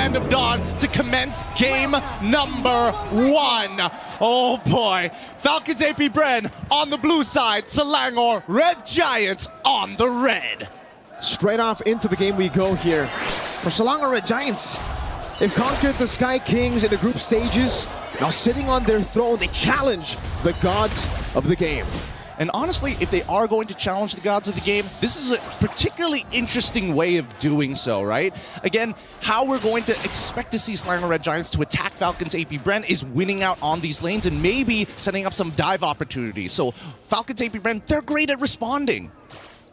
Land of Dawn to commence game number 1. Oh boy. Falcons Ap.Bren on the blue side, Selangor Red Giants on the red. Straight off into the game we go here. For Selangor Red Giants, they've conquered the Sky Kings in the group stages. Now sitting on their throne, they challenge the gods of the game. And honestly, if they are going to challenge the gods of the game, this is a particularly interesting way of doing so, right? Again, how we're going to expect to see Selangor Red Giants to attack Falcons Ap.Bren is winning out on these lanes and maybe setting up some dive opportunities. So Falcons Ap.Bren, they're great at responding.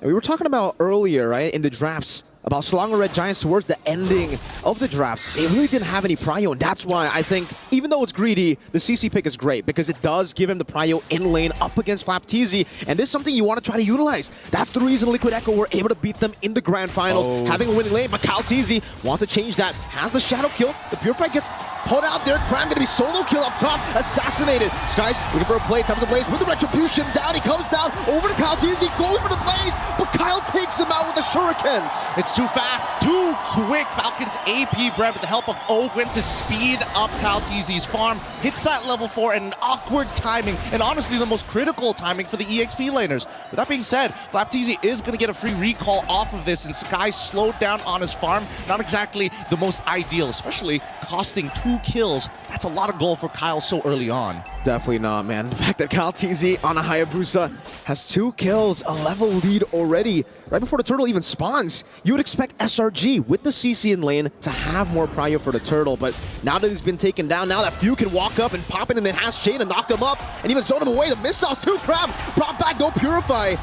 We were talking about earlier, right, in the drafts, about Selangor Red Giants towards the ending of the drafts. They really didn't have any prio, and that's why I think, even though it's greedy, the CC pick is great, because it does give him the prio in lane up against Flap.tz, and this is something you want to try to utilize. That's the reason Liquid Echo were able to beat them in the grand finals, having a winning lane, but Flap.tz wants to change that, has the shadow kill, the Purifier gets pulled out there, Cram gonna be solo kill up top, assassinated. Skies looking for a play, top of the Blaze with the Retribution, down, he comes down, over to Flap.tz, goes for the Blaze, but Kyle takes him out with the Shurikens. It's too fast, too quick. Falcons Ap.Bren with the help of Ogwen to speed up Flap.tz's farm. Hits that level 4 and an awkward timing, and honestly the most critical timing for the EXP laners. With that being said, Flap.tz is going to get a free recall off of this, and Sky slowed down on his farm. Not exactly the most ideal, especially costing 2 kills. That's a lot of gold for Kyle so early on. Definitely not, man. The fact that Flap.tz on a Hayabusa has 2 kills, a level lead already, right before the turtle even spawns. You would expect SRG with the CC in lane to have more prio for the turtle, but now that he's been taken down, now that Few can walk up and pop in and then has Chain and knock him up and even zone him away. The missiles too, Cram brought back, no Purify.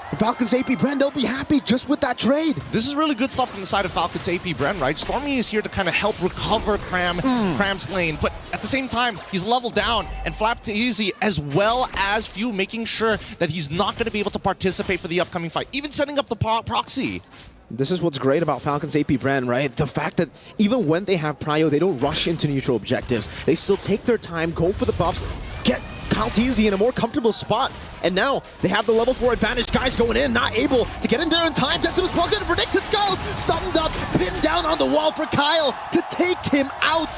And Falcons Ap.Bren, they'll be happy just with that trade. This is really good stuff from the side of Falcons Ap.Bren, right? Stormy is here to kind of help recover Cram's lane, but at the same time, he's leveled down, and Flap.tz as well as Few making sure that he's not going to be able to participate for the upcoming fight, even setting up the proxy. This is what's great about Falcons Ap.Bren, right? The fact that even when they have prio, they don't rush into neutral objectives. They still take their time, go for the buffs, get Flap.tz in a more comfortable spot. And now they have the level 4 advantage. Guys going in, not able to get in there in time. Decimus well good, predicted Skulls, stunned up, pinned down on the wall for Kyle to take him out.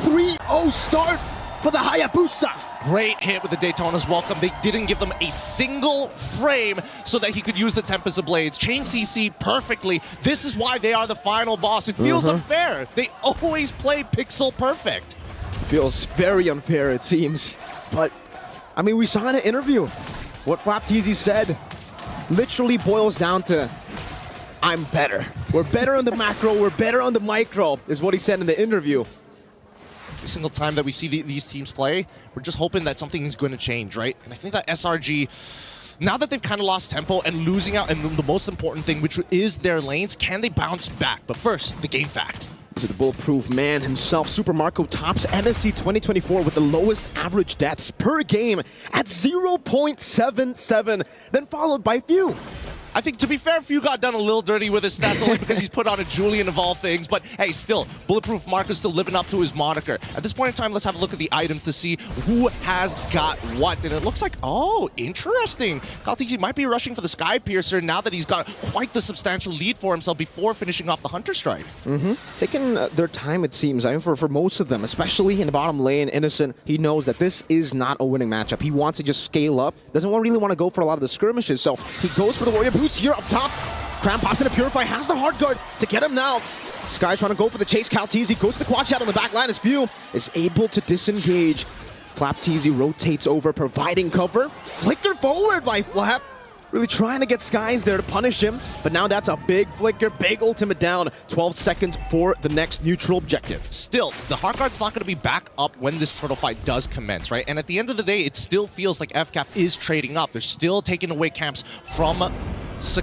3-0 start for the Hayabusa. Great hit with the Daytona's welcome. They didn't give them a single frame so that he could use the Tempest of Blades. Chain CC perfectly. This is why they are the final boss. It feels unfair. They always play pixel perfect. Feels very unfair, it seems. But, I mean, we saw in an interview what Flap.tz said literally boils down to, I'm better. We're better on the macro, we're better on the micro, is what he said in the interview. Every single time that we see these teams play, we're just hoping that something is going to change, right? And I think that SRG, now that they've kind of lost tempo and losing out, and the most important thing, which is their lanes, can they bounce back? But first, the game fact. This is the bulletproof man himself. Super Marco tops MSC 2024 with the lowest average deaths per game at 0.77, then followed by Few. I think, to be fair, Few got done a little dirty with his stats only because he's put on a Julian of all things. But hey, still, Bulletproof Marco's still living up to his moniker. At this point in time, let's have a look at the items to see who has got what. And it looks like, oh, interesting. Flap.tz might be rushing for the Sky Piercer now that he's got quite the substantial lead for himself before finishing off the Hunter Strike. Taking their time, it seems. I mean, for most of them, especially in the bottom lane, Innocent, he knows that this is not a winning matchup. He wants to just scale up. Doesn't really want to go for a lot of the skirmishes. So he goes for the Warrior Boots here up top. Cram pops in a Purify, has the hard guard to get him now. Sky trying to go for the chase. Flap.tz goes to the quad shot on the back line as Few is able to disengage. Flap.tz rotates over, providing cover. Flicker forward by Flap. Really trying to get Skies there to punish him, but now that's a big flicker, big ultimate down. 12 seconds for the next neutral objective. Still, the hard guard's not going to be back up when this turtle fight does commence, right? And at the end of the day, it still feels like FCAP is trading up. They're still taking away camps from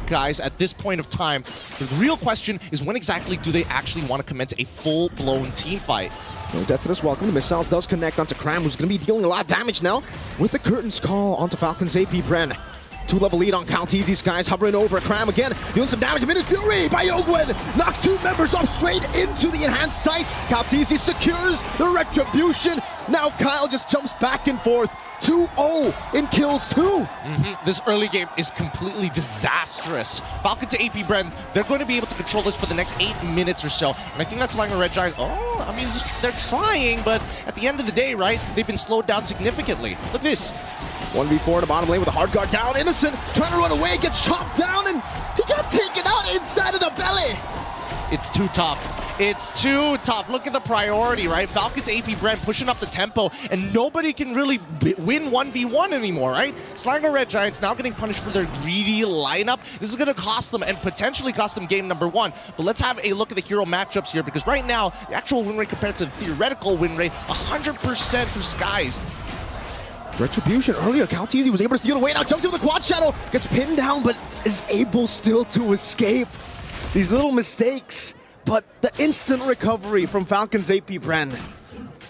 Guys, at this point of time, the real question is when exactly do they actually want to commence a full-blown team fight? No Decimus welcome. The missiles does connect onto Cram, who's going to be dealing a lot of damage now with the Curtains call onto Falcons Ap.Bren. 2-level lead on Flap.tz. Skies hovering over Cram again, doing some damage. Minus Fury by Ogwen. Knock 2 members up straight into the enhanced sight. Flap.tz secures the Retribution. Now Kyle just jumps back and forth. 2-0 in kills too. This early game is completely disastrous. Falcons Ap.Bren, they're going to be able to control this for the next 8 minutes or so. And I think that's Selangor Red Giants. Oh, I mean, they're trying, but at the end of the day, right, they've been slowed down significantly. Look at this. 1v4 in the bottom lane with a hard guard down. Innocent trying to run away, gets chopped down, and he got taken out inside of the belly. It's too tough. It's too tough. Look at the priority, right? Falcons Ap.Bren pushing up the tempo, and nobody can really win 1v1 anymore, right? Selangor Red Giants now getting punished for their greedy lineup. This is going to cost them and potentially cost them game number 1. But let's have a look at the hero matchups here, because right now, the actual win rate compared to the theoretical win rate, 100% for Skies. Retribution earlier, Calteezy was able to steal away, now jumps in with the quad shadow, gets pinned down, but is able still to escape. These little mistakes, but the instant recovery from Falcons Ap.Bren.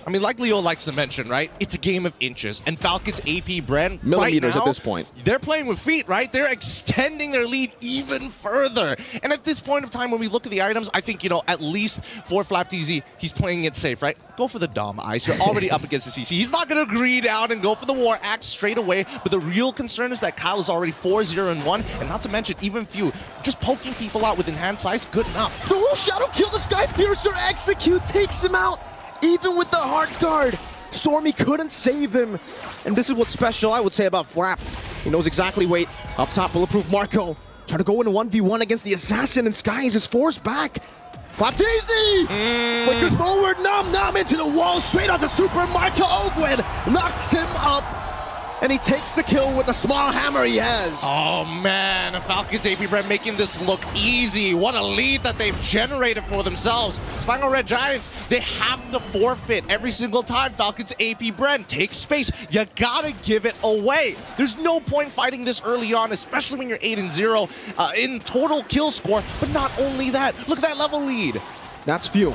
I mean, like Leo likes to mention, right? It's a game of inches, and Falcons Ap.Bren millimeters right now, at this point. They're playing with feet, right? They're extending their lead even further. And at this point of time, when we look at the items, I think, you know, at least for Flap.tz, he's playing it safe, right? Go for the Dom Ice. You're already up against the CC. He's not going to greed out and go for the War Axe straight away. But the real concern is that Kyle is already 4-0-1, and not to mention, even few, just poking people out with enhanced size, good enough. The Shadow kill, the Sky Piercer execute, takes him out. Even with the hard guard, Stormy couldn't save him. And this is what's special, I would say, about Flap. He knows exactly, wait, up top, bulletproof Marco. Trying to go into 1v1 against the Assassin, and Skies is forced back. Flap.tz! Flickers forward, Nom into the wall, straight onto Super Marco. Ogwin knocks him up, and he takes the kill with the small hammer he has. Oh man, Falcons Ap.Bren making this look easy. What a lead that they've generated for themselves. Selangor Red Giants, they have to forfeit every single time Falcons Ap.Bren take space. You gotta give it away. There's no point fighting this early on, especially when you're 8-0 in total kill score. But not only that, look at that level lead. That's few.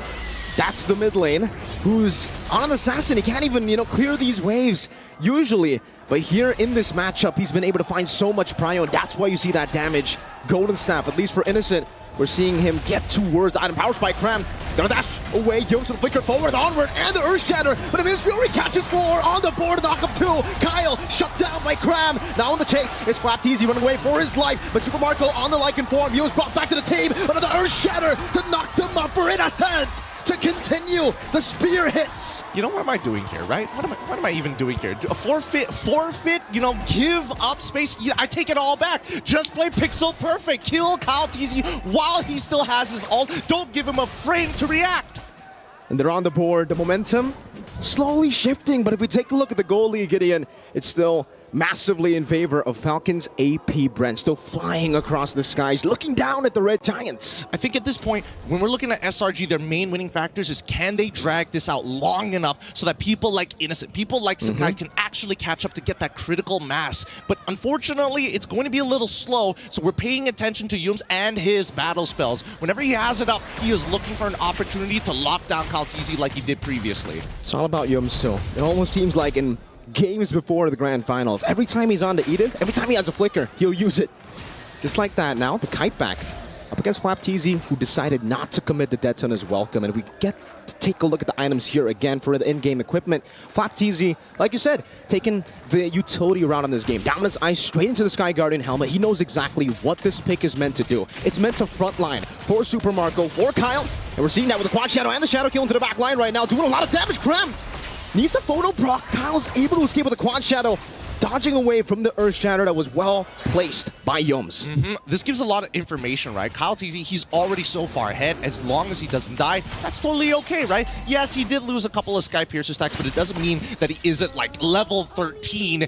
That's the mid lane, who's on an Assassin. He can't even, you know, clear these waves usually. But here in this matchup, he's been able to find so much prio, and that's why you see that damage. Golden Staff, at least for Innocent, we're seeing him get towards the item. Power Spike, Cram, gonna dash away, Yomes with the flicker forward, onward, and the Earth Shatter, but Miss Fury catches 4 on the board, knock up 2. Kyle shut down by Cram. Now on the chase, it's Flap.tz running away for his life, but Super Marco on the Lycan form. Yomes brought back to the team, another Earth Shatter to knock them up for Innocent. To continue, the spear hits. You know, what am I doing here, right? What am I even doing here? A forfeit, you know, give up space. Yeah, I take it all back. Just play pixel perfect. Kill Calteezy while he still has his ult. Don't give him a frame to react. And they're on the board. The momentum slowly shifting, but if we take a look at the goalie, Gideon, it's still massively in favor of Falcons Ap.Bren, still flying across the skies, looking down at the Red Giants. I think at this point, when we're looking at SRG, their main winning factors is can they drag this out long enough so that people like Innocent, people like Sakai can actually catch up to get that critical mass. But unfortunately, it's going to be a little slow, so we're paying attention to Yums and his battle spells. Whenever he has it up, he is looking for an opportunity to lock down Calteezy like he did previously. It's all about Yums, so it almost seems like in games before the grand finals, every time he's on to Eden, every time he has a flicker, he'll use it. Just like that now, the kite back up against Flap.tz, who decided not to commit the dead ton as welcome, and we get to take a look at the items here again for the in-game equipment. Flap.tz, like you said, taking the utility route on this game. Dominance Ice straight into the Sky Guardian helmet. He knows exactly what this pick is meant to do. It's meant to frontline for Super Marco, for Kyle, and we're seeing that with the Quad Shadow and the Shadow Kill into the back line right now, doing a lot of damage. Krem needs the photo proc. Kyle's able to escape with a Quad Shadow, dodging away from the Earth Shatter that was well placed by Yums. This gives a lot of information, right? Calteezy, he's already so far ahead. As long as he doesn't die, that's totally okay, right? Yes, he did lose a couple of Sky Piercer stacks, but it doesn't mean that he isn't like level 13,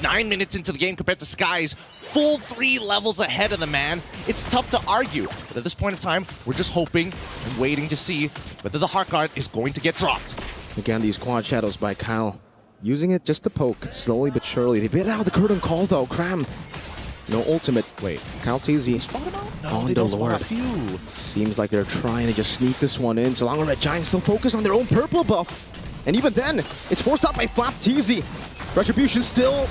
9 minutes into the game compared to Sky's full 3 levels ahead of the man. It's tough to argue, but at this point of time, we're just hoping and waiting to see whether the Heart Guard is going to get dropped. Again, these Quad Shadows by Kyle, using it just to poke, slowly but surely. They bit out the curtain call though. Cram, no ultimate. Wait, Calteezy Spot him out? No, on they the don't spot Lord. a few. Seems like they're trying to just sneak this one in. Selangor Red Giants still focus on their own purple buff. And even then, it's forced out by Flap.tz. Retribution still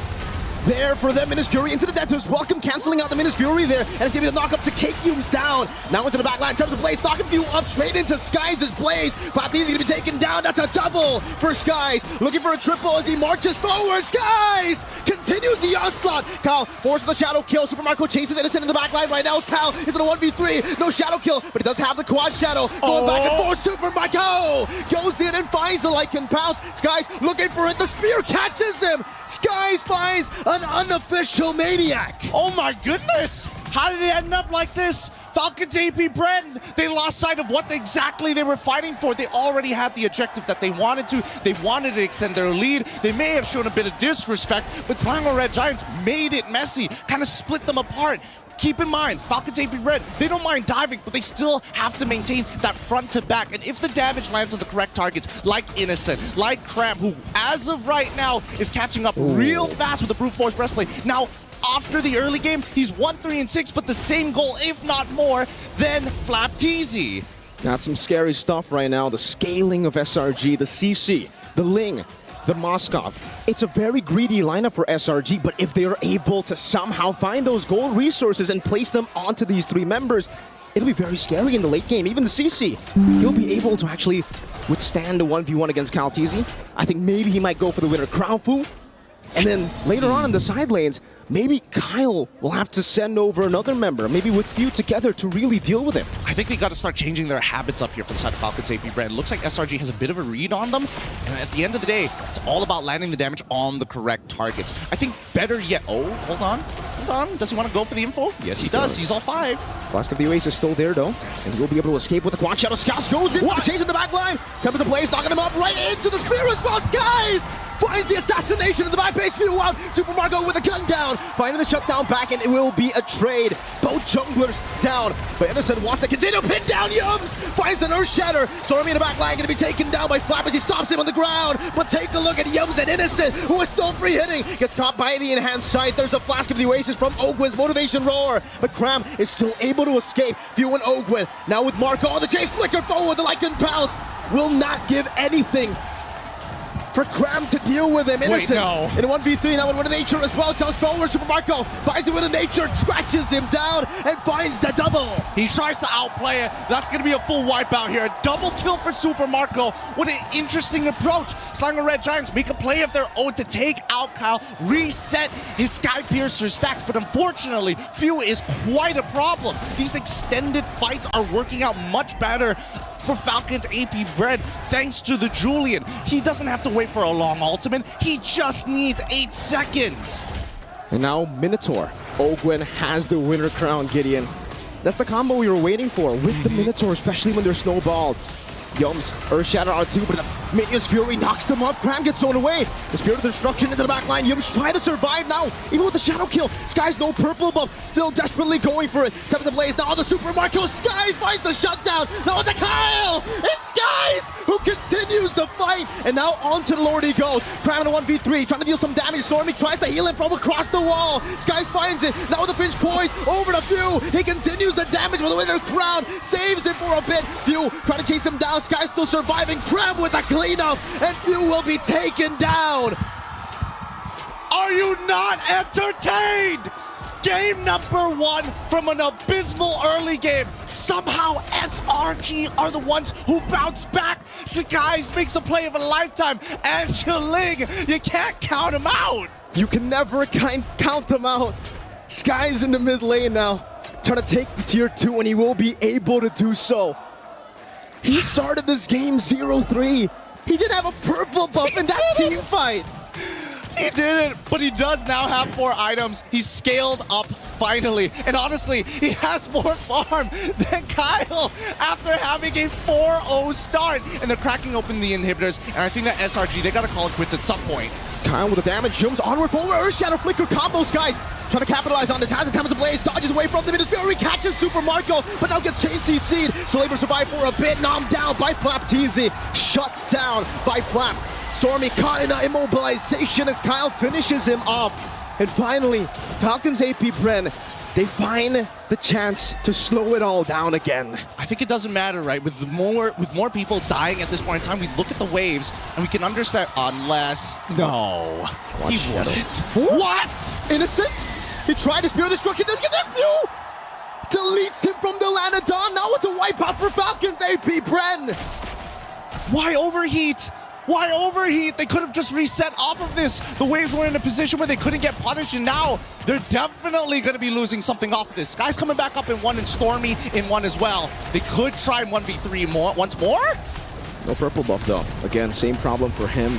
there for them. Minus Fury into the Debtors. Welcome canceling out the Minus Fury there. And it's going to be the knock up to Cake Yumes down. Now into the back line. Time to Blaze. Knocking Few up straight into Skies' Blaze. Flat-Easy going to be taken down. That's a double for Skies. Looking for a triple as he marches forward. Skies continues the onslaught. Kyle forces the shadow kill. Super Marco chases Innocent in the back line right now. Kyle is in a 1v3. No shadow kill, but he does have the quad shadow. Going back and forth. Super Marco goes in and finds the Lycan Pounce. Skies looking for it. The spear catches him. Skies finds an unofficial Maniac. Oh my goodness! How did it end up like this? Falcons Ap.Bren, they lost sight of what exactly they were fighting for. They already had the objective that they wanted to. They wanted to extend their lead. They may have shown a bit of disrespect, but Selangor Red Giants made it messy, kind of split them apart. Keep in mind, Falcons Ap.Bren, they don't mind diving, but they still have to maintain that front to back. And if the damage lands on the correct targets, like Innocent, like Cram, who as of right now is catching up real fast with the Brute Force Breastplate. Now, after the early game, he's 1-3-6, but the same goal, if not more, than Flap-Teasy. That's some scary stuff right now. The scaling of SRG, the CC, the Ling, the Moskov. It's a very greedy lineup for SRG, but if they are able to somehow find those gold resources and place them onto these three members, it'll be very scary in the late game. Even the CC, he'll be able to actually withstand a 1v1 against Kaltizi. I think maybe he might go for the winner, Crown Fu. And then later on in the side lanes, maybe Kyle will have to send over another member, maybe with Few together to really deal with him. I think they got to start changing their habits up here for the side of Falcons Ap.Bren. It looks like SRG has a bit of a read on them. And at the end of the day, it's all about landing the damage on the correct targets. I think better yet... Oh, hold on. Hold on. Does he want to go for the info? Yes, he does. He's all 5. Flask of the Oasis is still there, though. And he'll be able to escape with the quad shadow. Skies goes in. Chase in the back line. Tempest of Blaze knocking him up right into the spear as well. Skies finds the assassination in the back base. Few out. Super Marco with a gun down. Finding the shutdown back, and it will be a trade. Both junglers down. But Innocent wants to continue. Pin down Yumes. Finds an Earth Shatter. Stormy in the back line going to be taken down by Flap as he stops him on the ground. But take a look at Yumes and Innocent, who is still free hitting. Gets caught by the enhanced sight. There's a Flask of the Oasis from Ogwin's Motivation Roar. But Cram is still able to escape. Few and Ogwin. Now with Marco on the chase. Flicker forward. The Lycan Pounce will not give anything for Cram to deal with him. Innocent in a 1v3 now with a nature as well. Tells forward. Super Marco buys it with a nature, scratches him down, and finds the double. He tries to outplay it. That's going to be a full wipeout here. A double kill for Super Marco. What an interesting approach. Selangor Red Giants make a play of their own to take out Kyle, reset his Sky Piercer stacks, but unfortunately, Few is quite a problem. These extended fights are working out much better for Falcons Ap.Bren thanks to the Julian. He doesn't have to wait for a long ultimate. He just needs 8 seconds. And now Minotaur. Ogwin has the winner crown, Gideon. That's the combo we were waiting for with the Minotaur, especially when they're snowballed. Yumes, Earth Shatter R2, but the Minion's Fury knocks them up. Cram gets thrown away. The Spirit of Destruction into the back line. Yumes try to survive now, even with the Shadow Kill. Skies no purple buff, still desperately going for it. Tempest of Blaze now on the Super Marco. Skies finds the shutdown. Now it's a Kyle! It's Skies who continues the fight. And now onto the Lord he goes. Cram in a 1v3, trying to deal some damage. Stormy tries to heal him from across the wall. Skies finds it. Now with the Finch poise over to Few. He continues the damage with the winner crown. Saves him for a bit. Few trying to chase him down. Skies still surviving. Cram with a cleanup, and Few will be taken down. Are you not entertained? Game number 1 from an abysmal early game. Somehow SRG are the ones who bounce back. Skies makes a play of a lifetime. And Ling, you can't count him out. You can never count them out. Skies in the mid lane now, trying to take the tier 2, and he will be able to do so. He started this game 0-3. He didn't have a purple buff in that team fight. He didn't, but he does now have 4 items. He's scaled up finally. And honestly, he has more farm than Kyle after having a 4-0 start. And they're cracking open the inhibitors. And I think that SRG, they got to call it quits at some point. Kyle with the damage, jumps onward forward, Earth Shadow Flicker combos, guys. Trying to capitalize on this, has the Tempest of Blaze, dodges away from the Minus Fury, catches Super Marco, but now gets chain CC'd. So able to survive for a bit, knocked down by Flap-Teasy. Shut down by Flap. Stormy caught in the immobilization as Kyle finishes him off. And finally, Falcons Ap.Bren they find the chance to slow it all down again. I think it doesn't matter, right? With more people dying at this point in time, we look at the waves and we can understand. Unless No. he Shadow. wouldn't. What? Innocent? He tried to spear destruction. Doesn't get that few. Deletes him from the land of dawn. Now it's a wipeout for Falcons Ap.Bren. Why overheat? Why overheat? They could have just reset off of this. The waves were in a position where they couldn't get punished, and now they're definitely going to be losing something off of this. Sky's coming back up in one, and Stormy in one as well. They could try and 1v3 once more. No purple buff though. Again, same problem for him.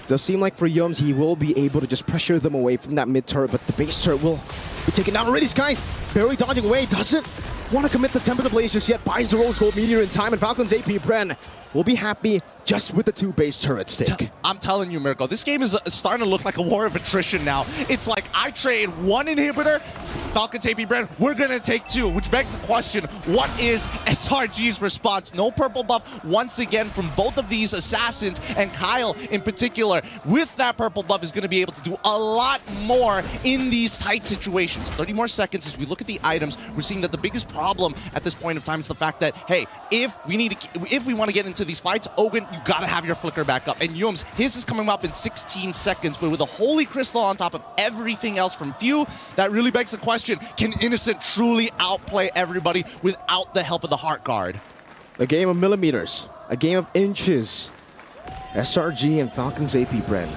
Does seem like for Yums, he will be able to just pressure them away from that mid turret, but the base turret will be taken down already. Sky's barely dodging away. Doesn't want to commit the Tempest Blaze just yet. Buys the Rose Gold Meteor in time, and Falcons Ap.Bren will be happy just with the 2 base turret stick. I'm telling you, Mirko, this game is starting to look like a war of attrition now. It's like I trade 1 inhibitor, Falcons Ap.Bren, we're gonna take 2, which begs the question, what is SRG's response? No purple buff once again from both of these assassins, and Kyle in particular, with that purple buff, is gonna be able to do a lot more in these tight situations. 30 more seconds as we look at the items. We're seeing that the biggest problem at this point of time is the fact that, hey, if we want to get into these fights, Ogun, you gotta have your flicker back up. And Yums, his is coming up in 16 seconds, but with a Holy Crystal on top of everything else from Few, that really begs the question, can Innocent truly outplay everybody without the help of the Heart Guard? A game of millimeters, a game of inches. SRG and Falcons Ap.Bren.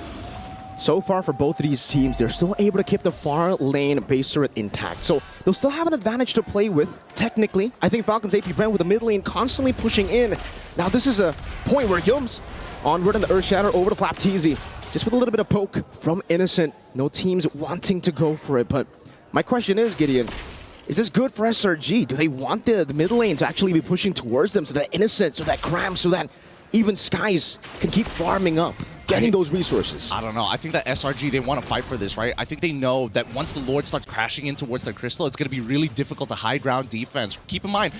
So far for both of these teams, they're still able to keep the far lane base turret intact. So they'll still have an advantage to play with, technically. I think Falcons Ap.Bren with the mid lane constantly pushing in. Now this is a point where Yums onward in the Earth Shatter over to Flap-Teasy. Just with a little bit of poke from Innocent. No teams wanting to go for it, but my question is, Gideon, is this good for SRG? Do they want the mid lane to actually be pushing towards them so that Innocent, so that Cram, so that even Skies can keep farming up, getting those resources? I don't know. I think that SRG, they want to fight for this, right? I think they know that once the Lord starts crashing in towards their crystal, it's going to be really difficult to high ground defense. Keep in mind,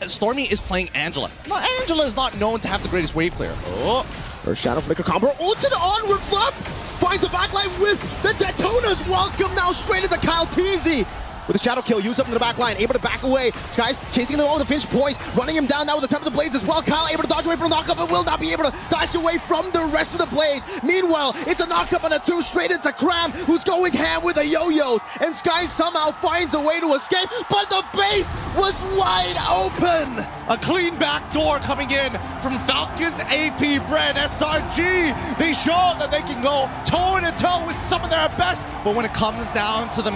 Stormy is playing Angela. No, Angela is not known to have the greatest wave clear. Oh. Or Shadow Flicker combo, ulted onward, Flap finds the backline with the Detonas. Welcome now straight into Kyle Teasy. With a shadow kill, used up in the back line, able to back away. Skies chasing them all with the Finch poise, running him down now with the Tempest Blaze as well. Kyle able to dodge away from the knockup, but will not be able to dodge away from the rest of the Blaze. Meanwhile, it's a knockup and a 2 straight into Cram, who's going ham with the yo-yos. And Skies somehow finds a way to escape, but the base was wide open. A clean back door coming in from Falcons Ap.Bren. SRG, they show that they can go toe-to-toe with some of their best, but when it comes down to the